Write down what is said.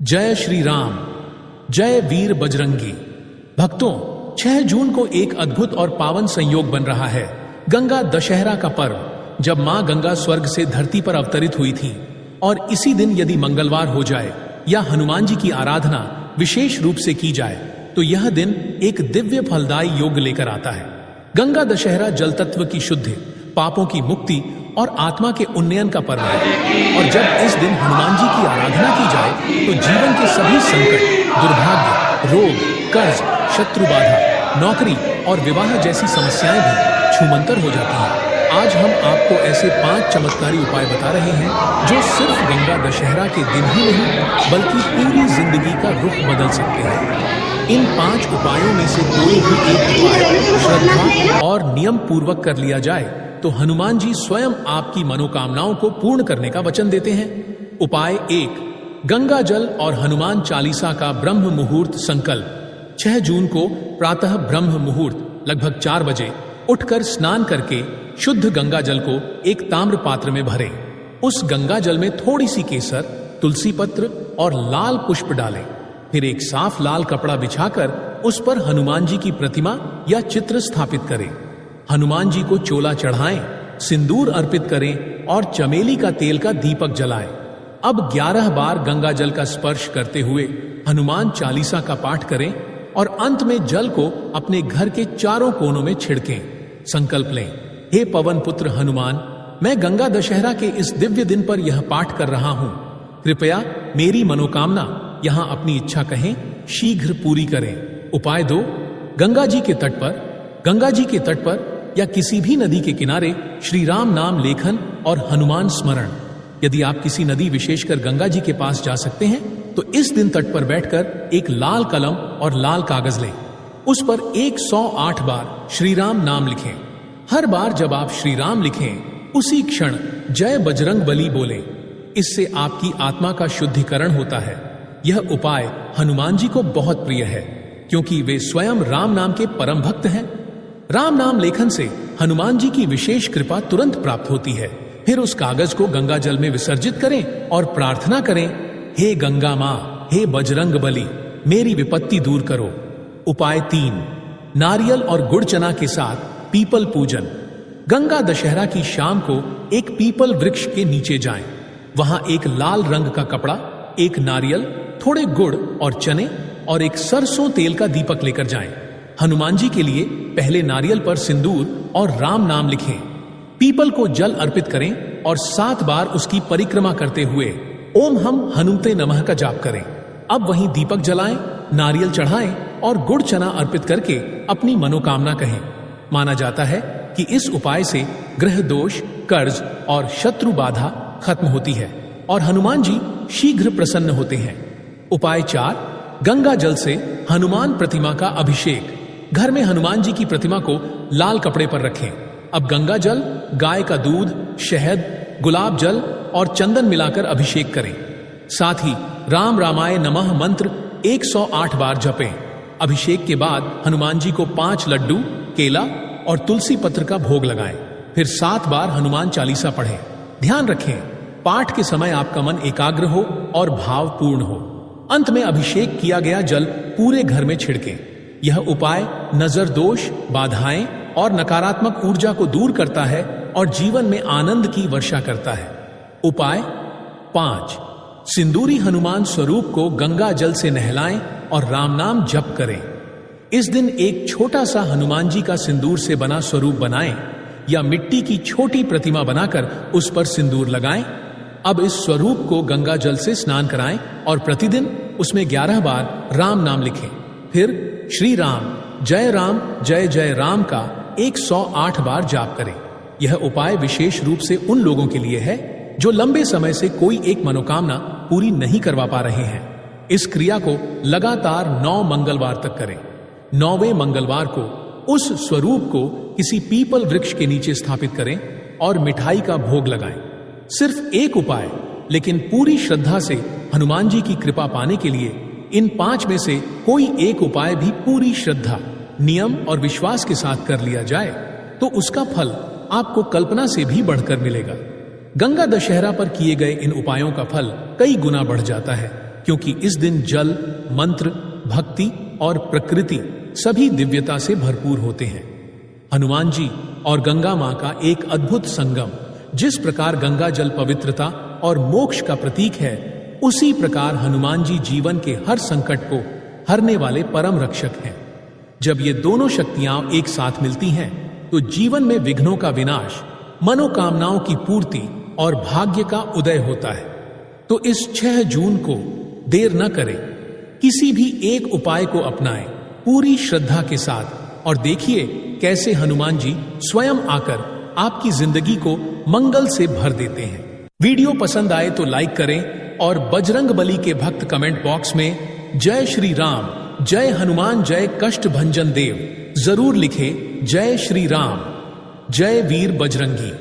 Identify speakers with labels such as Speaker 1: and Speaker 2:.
Speaker 1: जय श्री राम, जय वीर बजरंगी। भक्तों, 6 जून को एक अद्भुत और पावन संयोग बन रहा है, गंगा दशहरा का पर्व, जब मां गंगा स्वर्ग से धरती पर अवतरित हुई थी। और इसी दिन यदि मंगलवार हो जाए या हनुमान जी की आराधना विशेष रूप से की जाए तो यह दिन एक दिव्य फलदायी योग लेकर आता है। गंगा दशहरा जल तत्व की शुद्धि, पापों की मुक्ति और आत्मा के उन्नयन का पर्व है। और जब इस दिन हनुमान जी की आराधना की जाए तो जीवन के सभी संकट, दुर्भाग्य, रोग, कर्ज, शत्रु बाधा, नौकरी और विवाह जैसी समस्याएं भी छूमंतर हो जाती हैं। आज हम आपको ऐसे 5 चमत्कारी उपाय बता रहे हैं जो सिर्फ गंगा दशहरा के दिन ही नहीं बल्कि पूरी जिंदगी का रुख बदल सकते हैं। इन 5 उपायों में से कोई भी एक उपाय श्रद्धा और नियम पूर्वक कर लिया जाए तो हनुमान जी स्वयं आपकी मनोकामनाओं को पूर्ण करने का वचन देते हैं। उपाय 1, गंगा जल और हनुमान चालीसा का ब्रह्म मुहूर्त संकल्प। 6 जून को प्रातः ब्रह्म मुहूर्त लगभग 4 बजे उठकर स्नान करके शुद्ध गंगा जल को एक ताम्र पात्र में भरें। उस गंगा जल में थोड़ी सी केसर, तुलसी पत्र और लाल पुष्प डालें। फिर एक साफ लाल कपड़ा बिछाकर उस पर हनुमान जी की प्रतिमा या चित्र स्थापित करें। हनुमान जी को चोला चढ़ाएं, सिंदूर अर्पित करें और चमेली का तेल का दीपक जलाएं। अब 11 बार गंगा जल का स्पर्श करते हुए हनुमान चालीसा का पाठ करें और अंत में जल को अपने घर के चारों कोनों में छिड़कें। संकल्प लें, हे पवन पुत्र हनुमान, मैं गंगा दशहरा के इस दिव्य दिन पर यह पाठ कर रहा हूं। कृपया मेरी मनोकामना, यहां अपनी इच्छा कहें, शीघ्र पूरी करें। उपाय 2, गंगा जी के तट पर या किसी भी नदी के किनारे श्री राम नाम लेखन और हनुमान स्मरण। यदि आप किसी नदी, विशेषकर गंगा जी के पास जा सकते हैं तो इस दिन तट पर बैठकर एक लाल कलम और लाल कागज लें। उस पर 108 बार श्री राम नाम लिखें। हर बार जब आप श्री राम लिखें उसी क्षण जय बजरंग बली बोलें। इससे आपकी आत्मा का शुद्धिकरण होता है। यह उपाय हनुमान जी को बहुत प्रिय है क्योंकि वे स्वयं राम नाम के परम भक्त हैं। राम नाम लेखन से हनुमान जी की विशेष कृपा तुरंत प्राप्त होती है। फिर उस कागज को गंगा जल में विसर्जित करें और प्रार्थना करें, हे गंगा मां, हे बजरंग बली, मेरी विपत्ति दूर करो। उपाय 3, नारियल और गुड़ चना के साथ पीपल पूजन। गंगा दशहरा की शाम को एक पीपल वृक्ष के नीचे जाएं। वहां एक लाल रंग का कपड़ा, एक नारियल, थोड़े गुड़ और चने और एक सरसों तेल का दीपक लेकर जाएं। हनुमान जी के लिए पहले नारियल पर सिंदूर और राम नाम लिखें। पीपल को जल अर्पित करें और 7 बार उसकी परिक्रमा करते हुए ओम हम हनुमते नमः का जाप करें। अब वहीं दीपक जलाएं, नारियल चढ़ाएं और गुड़ चना अर्पित करके अपनी मनोकामना कहें। माना जाता है कि इस उपाय से ग्रह दोष, कर्ज और शत्रु बाधा खत्म होती है और हनुमान जी शीघ्र प्रसन्न होते हैं। उपाय 4, गंगा जल से हनुमान प्रतिमा का अभिषेक। घर में हनुमान जी की प्रतिमा को लाल कपड़े पर रखें। अब गंगा जल, गाय का दूध, शहद, गुलाब जल और चंदन मिलाकर अभिषेक करें। साथ ही राम रामाय नमः मंत्र 108 बार जपें। अभिषेक के बाद हनुमान जी को 5 लड्डू, केला और तुलसी पत्र का भोग लगाएं। फिर 7 बार हनुमान चालीसा पढ़ें। ध्यान रखें, पाठ के समय आपका मन एकाग्र हो और भावपूर्ण हो। अंत में अभिषेक किया गया जल पूरे घर में छिड़कें। यह उपाय नजर दोष, बाधाएं और नकारात्मक ऊर्जा को दूर करता है और जीवन में आनंद की वर्षा करता है। उपाय 5, सिंदूरी हनुमान स्वरूप को गंगा जल से नहलाएं और राम नाम जप करें। इस दिन एक छोटा सा हनुमान जी का सिंदूर से बना स्वरूप बनाएं या मिट्टी की छोटी प्रतिमा बनाकर उस पर सिंदूर लगाएं। अब इस स्वरूप को गंगा जल से स्नान कराएं और प्रतिदिन उसमें 11 बार राम नाम लिखें। फिर श्री राम, जय जय राम का 108 बार जाप करें। यह उपाय विशेष रूप से उन लोगों के लिए है जो लंबे समय से कोई एक मनोकामना पूरी नहीं करवा पा रहे हैं। इस क्रिया को लगातार 9 मंगलवार तक करें। 9वें मंगलवार को उस स्वरूप को किसी पीपल वृक्ष के नीचे स्थापित करें और मिठाई का भोग लगाएं। सिर्फ एक उपाय, लेकिन पूरी श्रद्धा से हनुमान जी की कृपा पाने के लिए इन 5 में से कोई एक उपाय भी पूरी श्रद्धा, नियम और विश्वास के साथ कर लिया जाए तो उसका फल आपको कल्पना से भी बढ़कर मिलेगा। गंगा दशहरा पर किए गए इन उपायों का फल कई गुना बढ़ जाता है क्योंकि इस दिन जल, मंत्र, भक्ति और प्रकृति सभी दिव्यता से भरपूर होते हैं। हनुमान जी और गंगा मां का एक अद्भुत संगम। जिस प्रकार गंगा जल पवित्रता और मोक्ष का प्रतीक है, उसी प्रकार हनुमान जी जीवन के हर संकट को हरने वाले परम रक्षक हैं। जब ये दोनों शक्तियां एक साथ मिलती हैं, तो जीवन में विघ्नों का विनाश, मनोकामनाओं की पूर्ति और भाग्य का उदय होता है। तो इस 6 जून को देर न करें, किसी भी एक उपाय को अपनाएं पूरी श्रद्धा के साथ और देखिए कैसे हनुमान जी स्वयं आकर आपकी जिंदगी को मंगल से भर देते हैं। वीडियो पसंद आए तो लाइक करें और बजरंग बली के भक्त कमेंट बॉक्स में जय श्री राम, जय हनुमान, जय कष्ट भंजन देव जरूर लिखें। जय श्री राम, जय वीर बजरंगी।